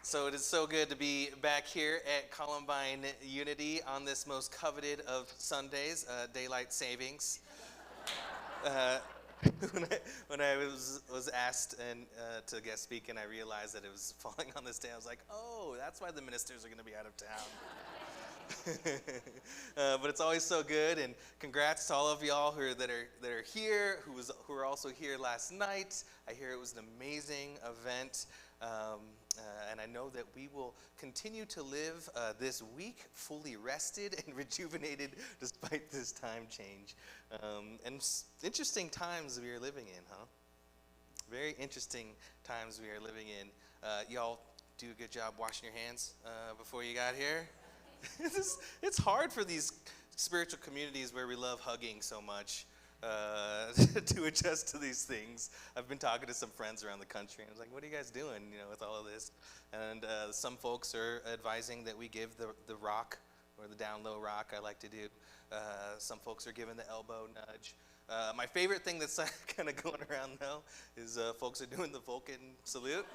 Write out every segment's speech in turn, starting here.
So it is so good to be back here at Columbine Unity on this most coveted of Sundays, daylight savings. Uh, when I was asked to guest speak, and I realized that it was falling on this day, I was like, oh, that's why the ministers are going to be out of town. But it's always so good, and congrats to all of y'all that are here, who were also here last night. I hear it was an amazing event, and I know that we will continue to live this week fully rested and rejuvenated despite this time change. Interesting times we are living in, huh? Very interesting times we are living in. Y'all do a good job washing your hands before you got here. It's hard for these spiritual communities where we love hugging so much to adjust to these things. I've been talking to some friends around the country, and I was like, what are you guys doing, with all of this? And some folks are advising that we give the rock, or the down low rock, I like to do. Some folks are giving the elbow nudge. My favorite thing that's kind of going around, though, is folks are doing the Vulcan salute,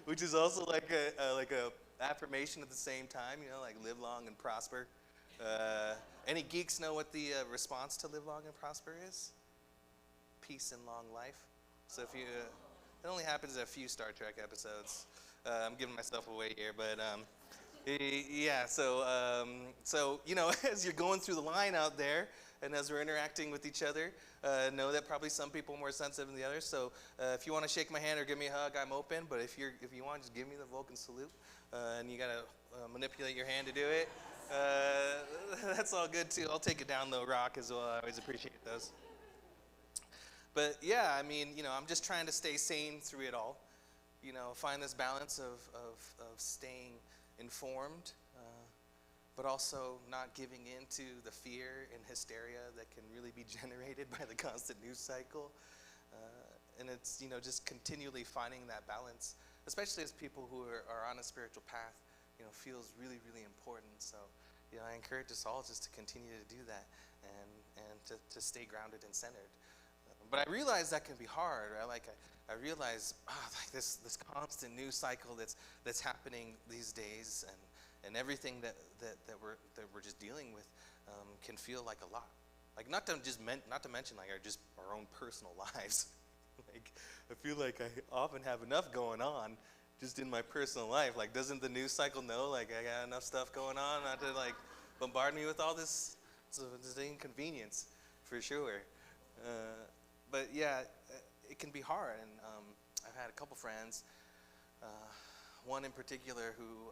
which is also like a affirmation at the same time, like live long and prosper. Any geeks know what the response to live long and prosper is? Peace and long life. So if you, it only happens in a few Star Trek episodes. I'm giving myself away here, but yeah. So as you're going through the line out there, and as we're interacting with each other, know that probably some people are more sensitive than the others. So if you want to shake my hand or give me a hug, I'm open. But if you want, just give me the Vulcan salute, and you gotta manipulate your hand to do it. That's all good too. I'll take it down low rock as well. I always appreciate those. But yeah, I mean, I'm just trying to stay sane through it all. Find this balance of staying informed, but also not giving in to the fear and hysteria that can really be generated by the constant news cycle. And it's, just continually finding that balance, especially as people who are on a spiritual path, feels really, really important. So, I encourage us all just to continue to do that and to stay grounded and centered. But I realize that can be hard, right? I realize like this constant news cycle that's happening these days, and everything that we're just dealing with can feel like a lot. Like not to mention like our own personal lives. Like I feel like I often have enough going on just in my personal life. Like doesn't the news cycle know like I got enough stuff going on not to like bombard me with all this inconvenience for sure. But yeah, it can be hard, and I've had a couple friends, one in particular who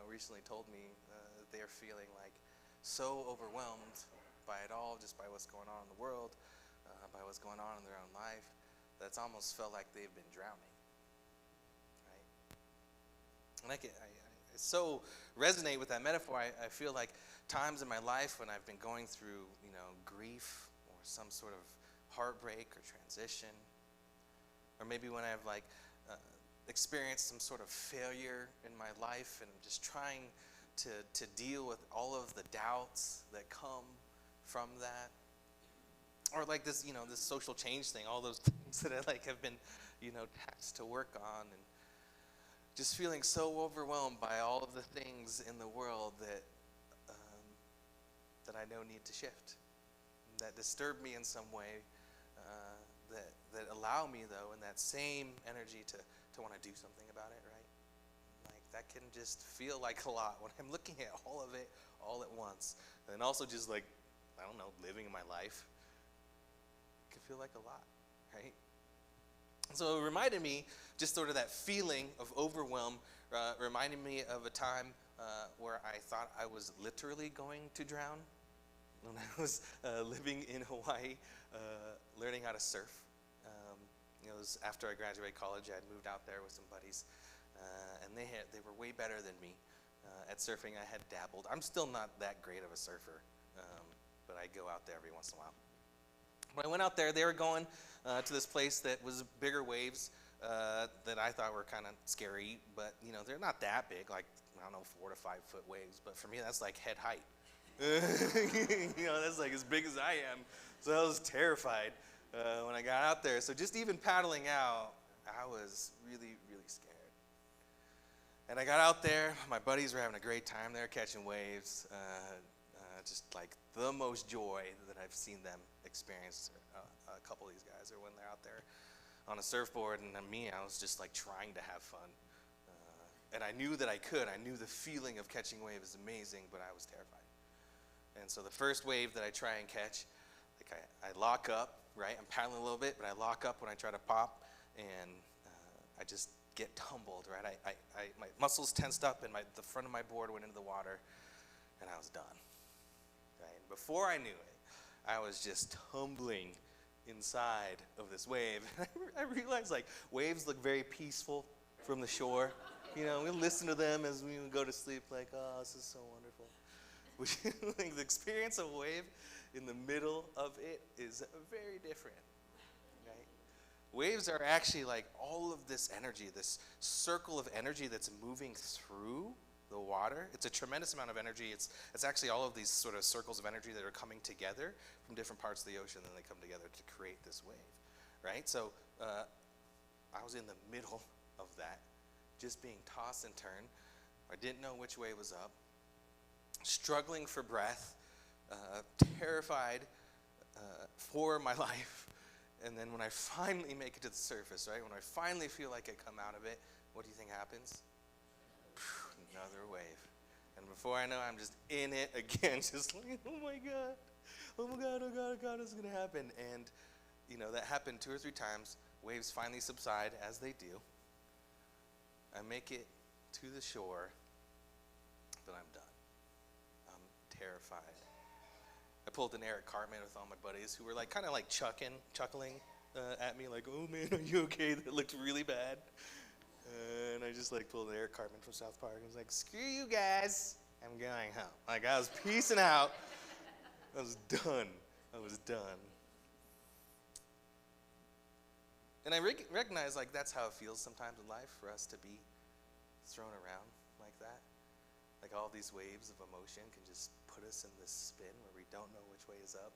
recently told me that they are feeling like so overwhelmed by it all, just by what's going on in the world, by what's going on in their own life, that it's almost felt like they've been drowning, right? And I so resonate with that metaphor. I feel like times in my life when I've been going through, grief or some sort of heartbreak or transition, or maybe when I've experienced some sort of failure in my life and I'm just trying to deal with all of the doubts that come from that, or like this this social change thing, all those things that I have been tasked to work on, and just feeling so overwhelmed by all of the things in the world that I know need to shift, that disturb me in some way, that allow me though in that same energy to want to do something about it, right? Like that can just feel like a lot when I'm looking at all of it all at once, and also just like I don't know, living my life. It can feel like a lot, right? So it reminded me, just sort of that feeling of overwhelm, reminded me of a time where I thought I was literally going to drown when I was living in Hawaii, learning how to surf. It was after I graduated college. I had moved out there with some buddies, and they were way better than me at surfing. I had dabbled. I'm still not that great of a surfer, but I go out there every once in a while. When I went out there, they were going to this place that was bigger waves that I thought were kind of scary, but they're not that big, like I don't know, 4 to 5 foot waves. But for me, that's like head height. That's like as big as I am. So I was terrified when I got out there. So just even paddling out, I was really, really scared. And I got out there. My buddies were having a great time there catching waves. Just like the most joy that I've seen them experience. A couple of these guys are when they're out there on a surfboard, and me, I was just like trying to have fun. And I knew that I could. I knew the feeling of catching waves is amazing, but I was terrified. And so the first wave that I try and catch, like I lock up, right? I'm paddling a little bit, but I lock up when I try to pop, and I just get tumbled, right? My muscles tensed up, and the front of my board went into the water, and I was done, right? And before I knew it, I was just tumbling inside of this wave. I realized, like, waves look very peaceful from the shore. You know, we listen to them as we go to sleep, like, oh, this is so wonderful. Like, the experience of a wave in the middle of it is very different, right? Waves are actually like all of this energy, this circle of energy that's moving through the water. It's a tremendous amount of energy. It's actually all of these sort of circles of energy that are coming together from different parts of the ocean, and they come together to create this wave, right? So I was in the middle of that, just being tossed and turned. I didn't know which way was up, struggling for breath, terrified for my life. And then when I finally make it to the surface, right, when I finally feel like I come out of it, what do you think happens? Another wave. And before I know, I'm just in it again, just like, oh my God, oh my God, oh God, oh God, what's going to happen? And, you know, that happened 2 or 3 times. Waves finally subside, as they do. I make it to the shore, but I'm done. I'm terrified. I pulled an Eric Cartman with all my buddies who were like kind of like chuckling at me, like, oh man, are you okay? That looked really bad. And I just like pulled an Eric Cartman from South Park. I was like, screw you guys, I'm going home. Like, I was peacing out. I was done. And I recognize, like, that's how it feels sometimes in life for us to be thrown around like that. Like, all these waves of emotion can just put us in this spin where we don't know which way is up,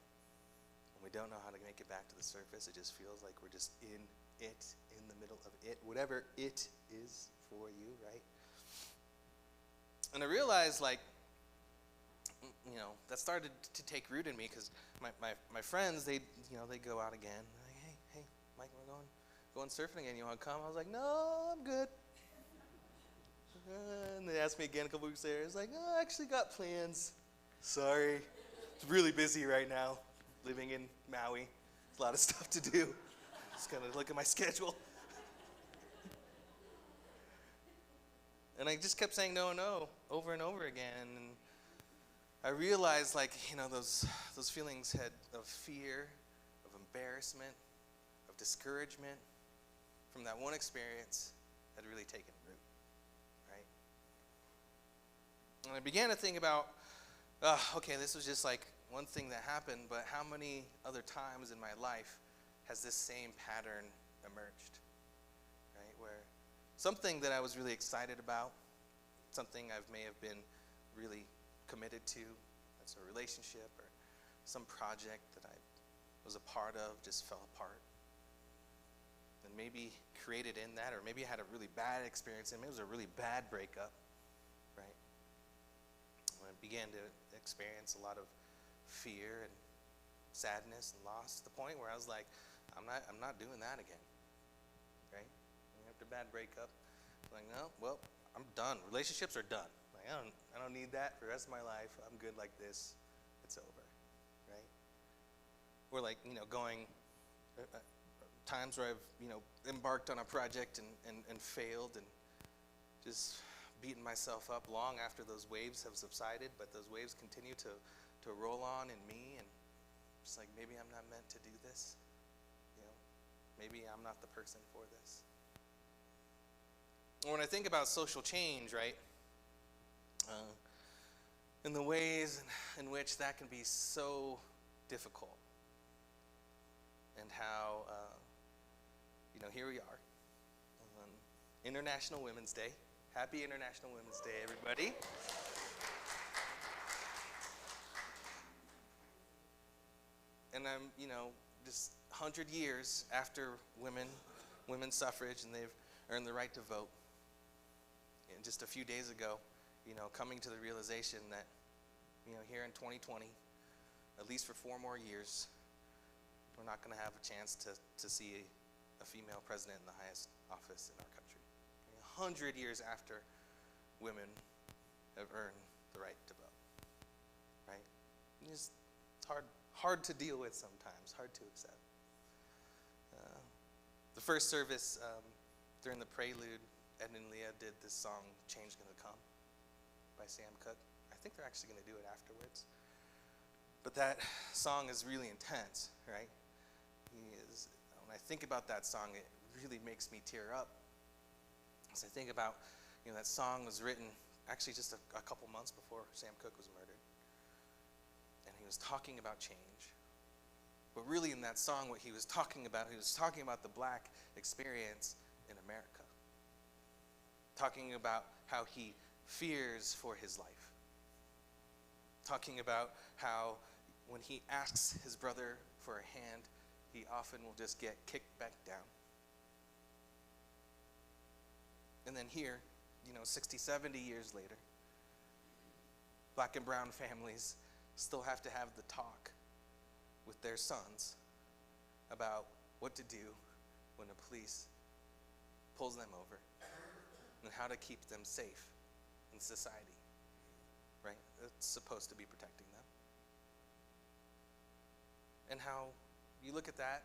and we don't know how to make it back to the surface. It just feels like we're just in it, in the middle of it, whatever it is for you, right? And I realized, like, you know, that started to take root in me, because my friends, they go out again. They're like, hey, Mike, we're going surfing again. You want to come? I was like, no, I'm good. And they asked me again a couple weeks later. I was like, oh, I actually got plans. Sorry. It's really busy right now, living in Maui. There's a lot of stuff to do. Just gonna look at my schedule. And I just kept saying no, over and over again. And I realized, like, you know, those feelings of fear, of embarrassment, of discouragement from that one experience had really taken root, right? And I began to think about, okay, this was just like one thing that happened, but how many other times in my life has this same pattern emerged, right? Where something that I was really excited about, something I may have been really committed to, that's a relationship or some project that I was a part of, just fell apart. And maybe created in that, or maybe I had a really bad experience, and maybe it was a really bad breakup, right? When I began to experience a lot of fear and sadness and loss, to the point where I was like, I'm not doing that again, right? And after a bad breakup, I'm like, no, well, I'm done. Relationships are done. Like, I don't need that for the rest of my life. I'm good like this. It's over, right? Or like, you know, going times where I've, you know, embarked on a project and failed, and just beaten myself up long after those waves have subsided, but those waves continue to roll on in me, and just like, maybe I'm not meant to do this. You know, maybe I'm not the person for this. When I think about social change, right, and the ways in which that can be so difficult, and how, you know, here we are on International Women's Day. Happy International Women's Day, everybody. And I'm, you know, just 100 years after women's suffrage, and they've earned the right to vote. And just a few days ago, coming to the realization that, here in 2020, at least for 4 more years, we're not going to have a chance to see a female president in the highest office in our country. 100 years after women have earned the right to vote, right? It's hard to deal with sometimes, hard to accept. The first service, during the prelude, Ed and Leah did this song, Change Gonna Come, by Sam Cooke. I think they're actually going to do it afterwards. But that song is really intense, right? When I think about that song, it really makes me tear up. As I think about, that song was written actually just a couple months before Sam Cooke was murdered. And he was talking about change. But really in that song, what he was talking about the black experience in America. Talking about how he fears for his life. Talking about how when he asks his brother for a hand, he often will just get kicked back down. And then here, 60, 70 years later, black and brown families still have to have the talk with their sons about what to do when the police pulls them over and how to keep them safe in society, right? It's supposed to be protecting them. And how you look at that,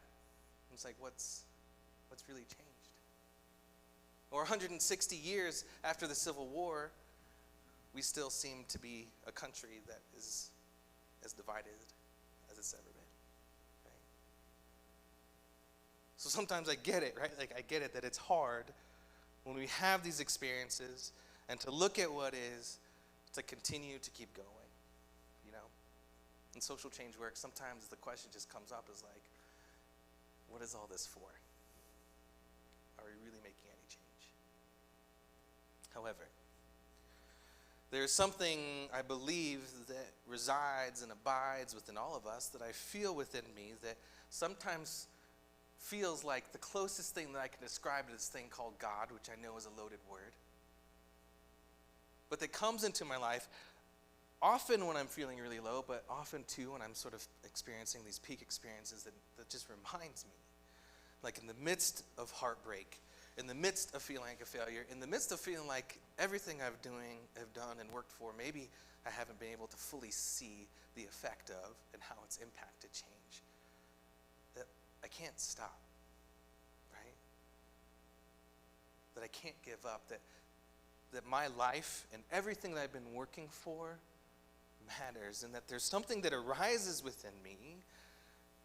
and it's like, what's really changed? Or 160 years after the Civil War, we still seem to be a country that is as divided as it's ever been. So sometimes I get it, right? Like I get it that it's hard when we have these experiences and to look at what is, to continue to keep going, In social change work, sometimes the question just comes up as like, what is all this for? Are we really making any change? However, there's something I believe that resides and abides within all of us that I feel within me that sometimes feels like the closest thing that I can describe to this thing called God, which I know is a loaded word. But that comes into my life often when I'm feeling really low, but often too when I'm sort of experiencing these peak experiences that just reminds me. Like in the midst of heartbreak, in the midst of feeling like a failure, in the midst of feeling like everything I've done and worked for, maybe I haven't been able to fully see the effect of and how it's impacted change. That I can't stop, right? That I can't give up, that my life and everything that I've been working for matters, and that there's something that arises within me,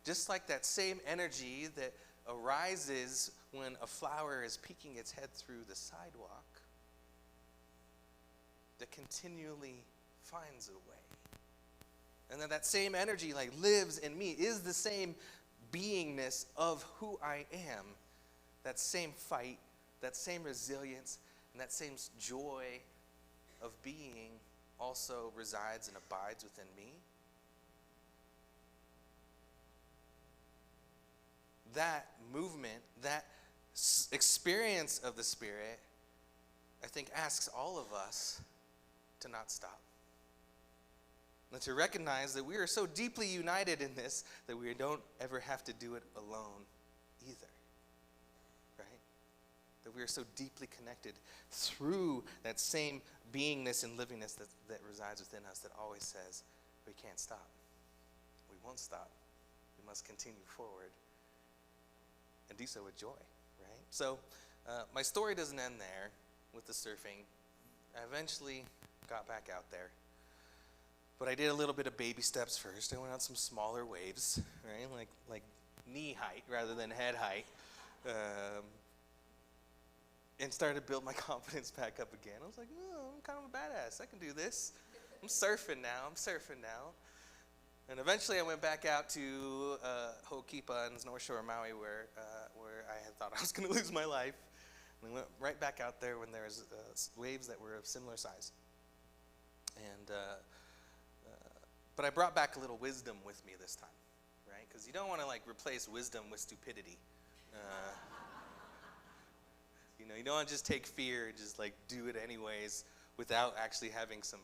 just like that same energy that arises when a flower is peeking its head through the sidewalk, that continually finds a way. And then that same energy lives in me, is the same beingness of who I am. That same fight, that same resilience, and that same joy of being also resides and abides within me. That movement, that experience of the Spirit, I think asks all of us to not stop. And to recognize that we are so deeply united in this that we don't ever have to do it alone either. Right? That we are so deeply connected through that same beingness and livingness that resides within us that always says, we can't stop. We won't stop. We must continue forward and do so with joy, right? So my story doesn't end there with the surfing. I eventually got back out there. But I did a little bit of baby steps first. I went on some smaller waves, right? Like knee height rather than head height. And started to build my confidence back up again. I was like, oh, I'm kind of a badass. I can do this. I'm surfing now. And eventually I went back out to Ho'okipa in North Shore, Maui, where I had thought I was going to lose my life. And we went right back out there when there was waves that were of similar size. And but I brought back a little wisdom with me this time, right? Because you don't want to replace wisdom with stupidity. You don't want to just take fear and just like do it anyways without actually having some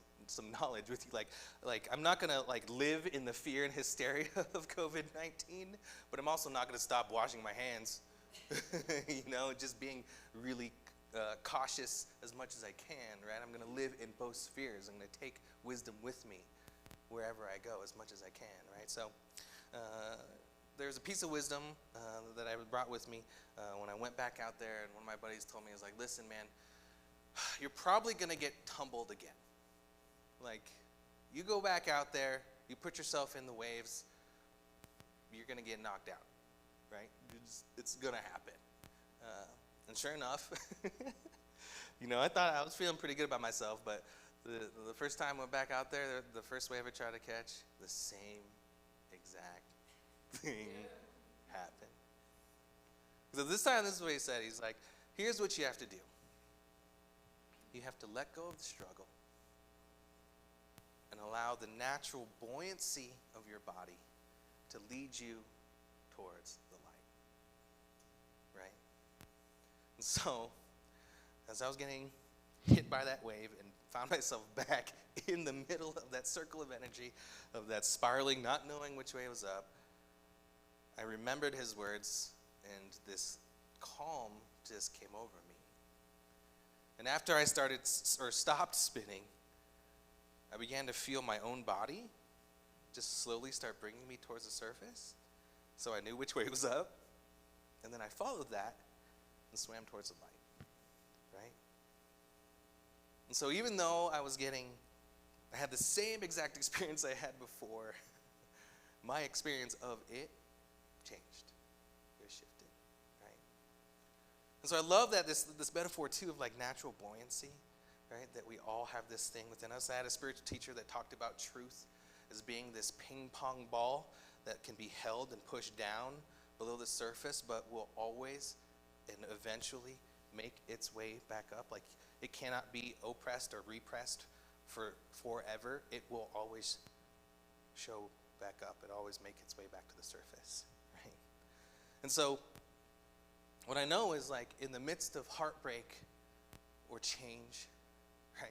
knowledge with you. Like I'm not gonna like live in the fear and hysteria of COVID-19, but I'm also not gonna stop washing my hands. Just being really cautious as much as I can, right? I'm gonna live in both spheres. I'm gonna take wisdom with me wherever I go as much as I can, right? So there's a piece of wisdom that I brought with me when I went back out there, and one of my buddies told me, he was like, listen, man, you're probably going to get tumbled again. Like, you go back out there, you put yourself in the waves, you're going to get knocked out, right? It's going to happen. And sure enough, I thought I was feeling pretty good about myself, but the first time I went back out there, the first wave I tried to catch, the same exact thing happened. So this time, this is what he said. He's like, here's what you have to do. You have to let go of the struggle and allow the natural buoyancy of your body to lead you towards the light. Right? And so, as I was getting hit by that wave and found myself back in the middle of that circle of energy, of that spiraling, not knowing which way was up, I remembered his words, and this calm just came over me. And after I stopped spinning, I began to feel my own body just slowly start bringing me towards the surface. So I knew which way was up, and then I followed that and swam towards the light, right? And so even though I had the same exact experience I had before, my experience of it changed. It shifted, right? And so I love that this metaphor too of like natural buoyancy, right? That we all have this thing within us. I had a spiritual teacher that talked about truth as being this ping pong ball that can be held and pushed down below the surface, but will always and eventually make its way back up. Like it cannot be oppressed or repressed for forever. It will always show back up. It always make its way back to the surface, right? And so what I know is like in the midst of heartbreak or change, right?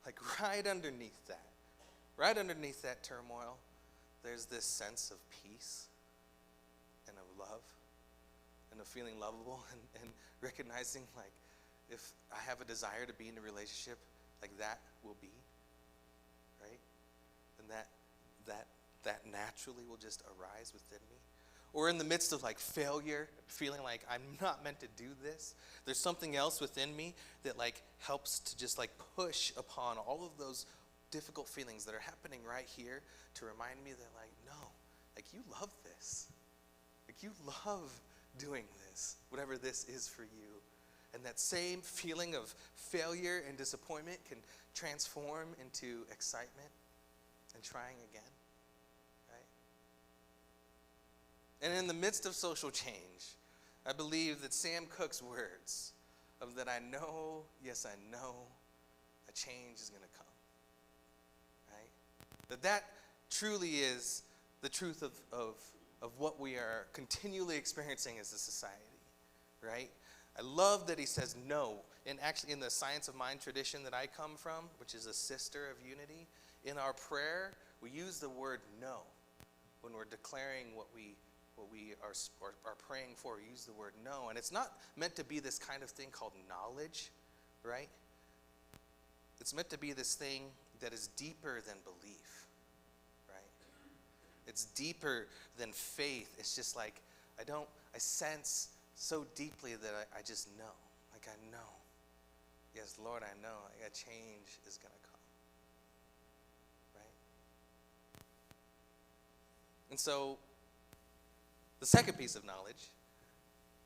Like right underneath that turmoil, there's this sense of peace and of love and of feeling lovable and recognizing like if I have a desire to be in a relationship, like that will be, right? And that naturally will just arise within me. Or in the midst of like failure, feeling like I'm not meant to do this, there's something else within me that like helps to just like push upon all of those difficult feelings that are happening right here to remind me that like, no, like you love this. Like you love doing this, whatever this is for you. And that same feeling of failure and disappointment can transform into excitement and trying again, right? And in the midst of social change, I believe that Sam Cooke's words of that I know, yes I know, a change is going to come, right? That truly is the truth of what we are continually experiencing as a society, right? I love that he says no. And actually in the Science of Mind tradition that I come from, which is a sister of unity, in our prayer, we use the word no. When we're declaring what we are praying for, we use the word no. And it's not meant to be this kind of thing called knowledge, right? It's meant to be this thing that is deeper than belief, right? It's deeper than faith. It's just like, I sense so deeply that I just know. Like I know. Yes, Lord, I know. A change is going to come. Right? And so, the second piece of knowledge,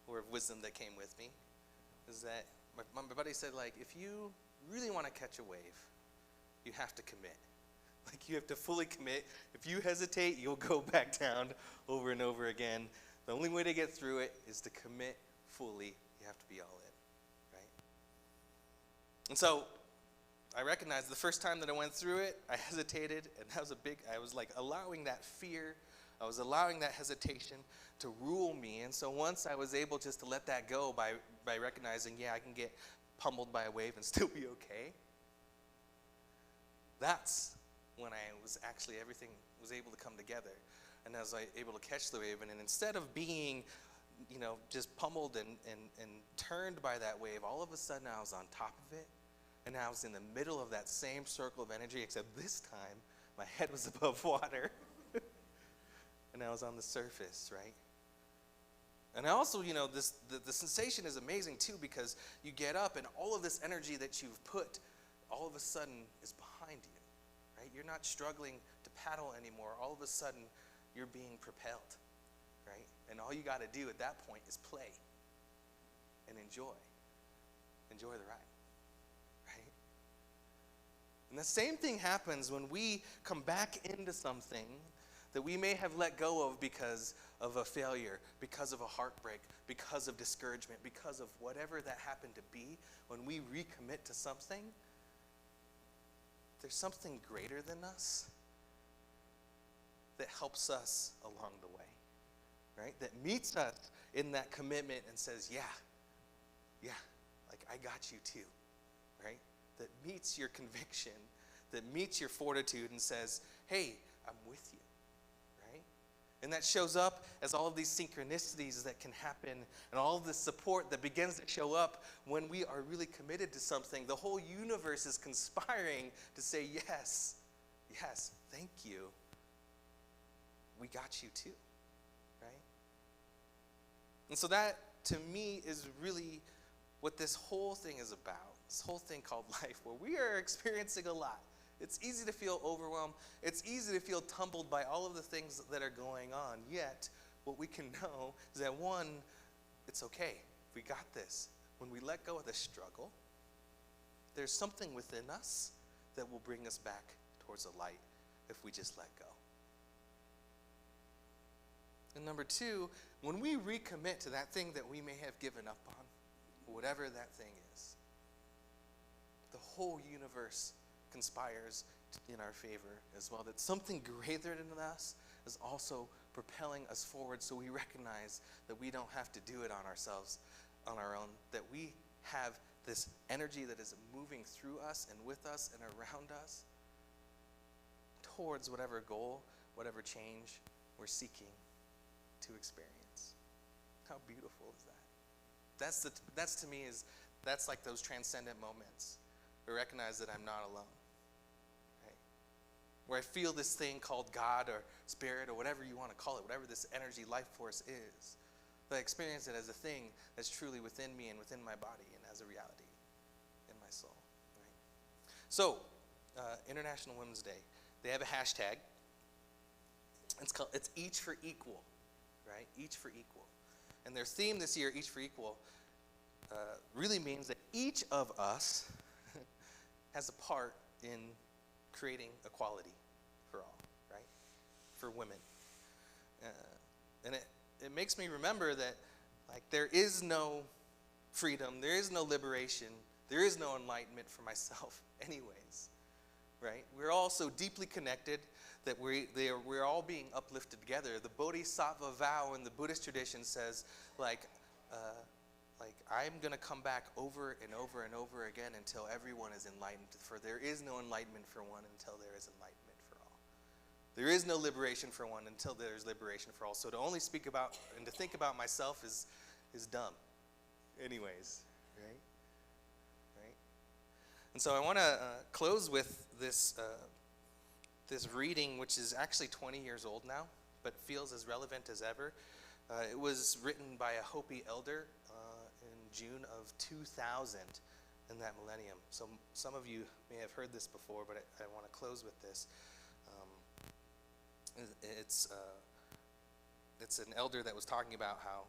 or of wisdom that came with me, is that my buddy said, like, if you really want to catch a wave, you have to commit. Like, you have to fully commit. If you hesitate, you'll go back down over and over again. The only way to get through it is to commit fully. You have to be all in, right? And so I recognized the first time that I went through it, I hesitated, and I was like allowing that fear, I was allowing that hesitation to rule me. And so once I was able just to let that go by by recognizing, yeah, I can get pummeled by a wave and still be okay. That's when everything was able to come together. And I was able to catch the wave. And instead of being, just pummeled and turned by that wave, all of a sudden I was on top of it. And I was in the middle of that same circle of energy, except this time my head was above water. And I was on the surface, right? And also, the sensation is amazing too, because you get up and all of this energy that you've put all of a sudden is behind you, right? You're not struggling to paddle anymore. All of a sudden, you're being propelled, right? And all you got to do at that point is play and enjoy. Enjoy the ride, right? And the same thing happens when we come back into something that we may have let go of because of a failure, because of a heartbreak, because of discouragement, because of whatever that happened to be. When we recommit to something, there's something greater than us that helps us along the way, right? That meets us in that commitment and says, yeah, like I got you too, right? That meets your conviction, that meets your fortitude and says, hey, I'm with you. And that shows up as all of these synchronicities that can happen and all of this support that begins to show up when we are really committed to something. The whole universe is conspiring to say, yes, thank you. We got you too, right? And so that, to me, is really what this whole thing is about. This whole thing called life, where we are experiencing a lot. It's easy to feel overwhelmed. It's easy to feel tumbled by all of the things that are going on. Yet, what we can know is that, one, it's okay. We got this. When we let go of the struggle, there's something within us that will bring us back towards the light if we just let go. And number two, when we recommit to that thing that we may have given up on, whatever that thing is, the whole universe conspires in our favor as well. That something greater than us is also propelling us forward, so we recognize that we don't have to do it on ourselves, on our own, that we have this energy that is moving through us and with us and around us towards whatever goal, whatever change we're seeking to experience. How beautiful is that? That's to me that's like those transcendent moments. I recognize that I'm not alone. Where I feel this thing called God or spirit or whatever you want to call it, whatever this energy, life force is, that I experience it as a thing that's truly within me and within my body and as a reality in my soul. Right? So, International Women's Day, they have a hashtag. It's Each for Equal, right? Each for Equal. And their theme this year, Each for Equal, really means that each of us has a part in creating equality for all, right? For women. And it makes me remember that, like, there is no freedom, there is no liberation, there is no enlightenment for myself anyways, right? We're all so deeply connected that we're all being uplifted together. The Bodhisattva vow in the Buddhist tradition says, I'm going to come back over and over and over again until everyone is enlightened. For there is no enlightenment for one until there is enlightenment for all. There is no liberation for one until there is liberation for all. So to only speak about and to think about myself is dumb anyways, right? And so I want to close with this reading, which is actually 20 years old now, but feels as relevant as ever. It was written by a Hopi elder June of 2000 in that millennium. So some of you may have heard this before, but I want to close with this. It's an elder that was talking about how,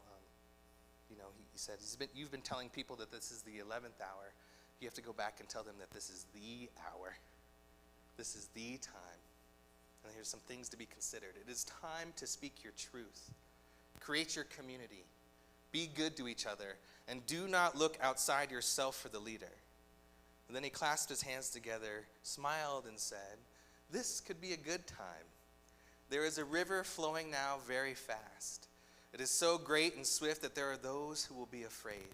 he said, you've been telling people that this is the 11th hour. You have to go back and tell them that this is the hour. This is the time. And here's some things to be considered. It is time to speak your truth. Create your community. Be good to each other, and do not look outside yourself for the leader. And then he clasped his hands together, smiled, and said, this could be a good time. There is a river flowing now very fast. It is so great and swift that there are those who will be afraid.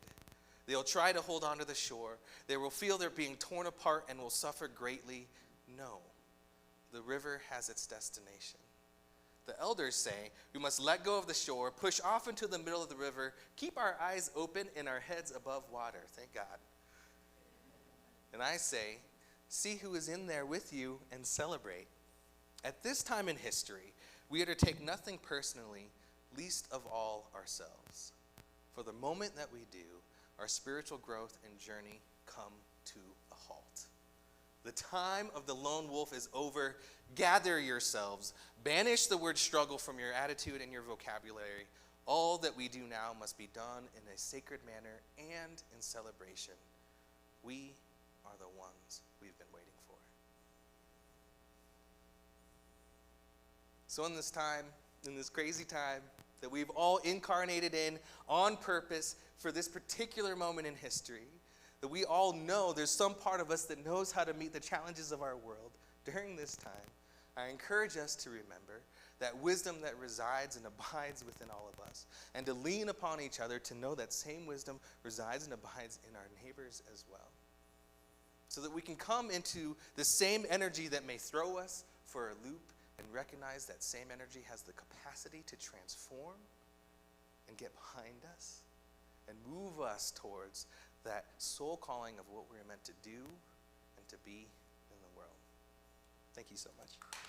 They'll try to hold on to the shore. They will feel they're being torn apart and will suffer greatly. No, the river has its destination. The elders say we must let go of the shore, push off into the middle of the river, keep our eyes open and our heads above water. Thank God. And I say, see who is in there with you and celebrate. At this time in history, we are to take nothing personally, least of all ourselves. For the moment that we do, our spiritual growth and journey come to a halt. The time of the lone wolf is over. Gather yourselves. Banish the word struggle from your attitude and your vocabulary. All that we do now must be done in a sacred manner and in celebration. We are the ones we've been waiting for. So in this time, in this crazy time that we've all incarnated in on purpose for this particular moment in history, that we all know there's some part of us that knows how to meet the challenges of our world during this time, I encourage us to remember that wisdom that resides and abides within all of us, and to lean upon each other to know that same wisdom resides and abides in our neighbors as well. So that we can come into the same energy that may throw us for a loop and recognize that same energy has the capacity to transform and get behind us and move us towards that soul calling of what we're meant to do and to be in the world. Thank you so much.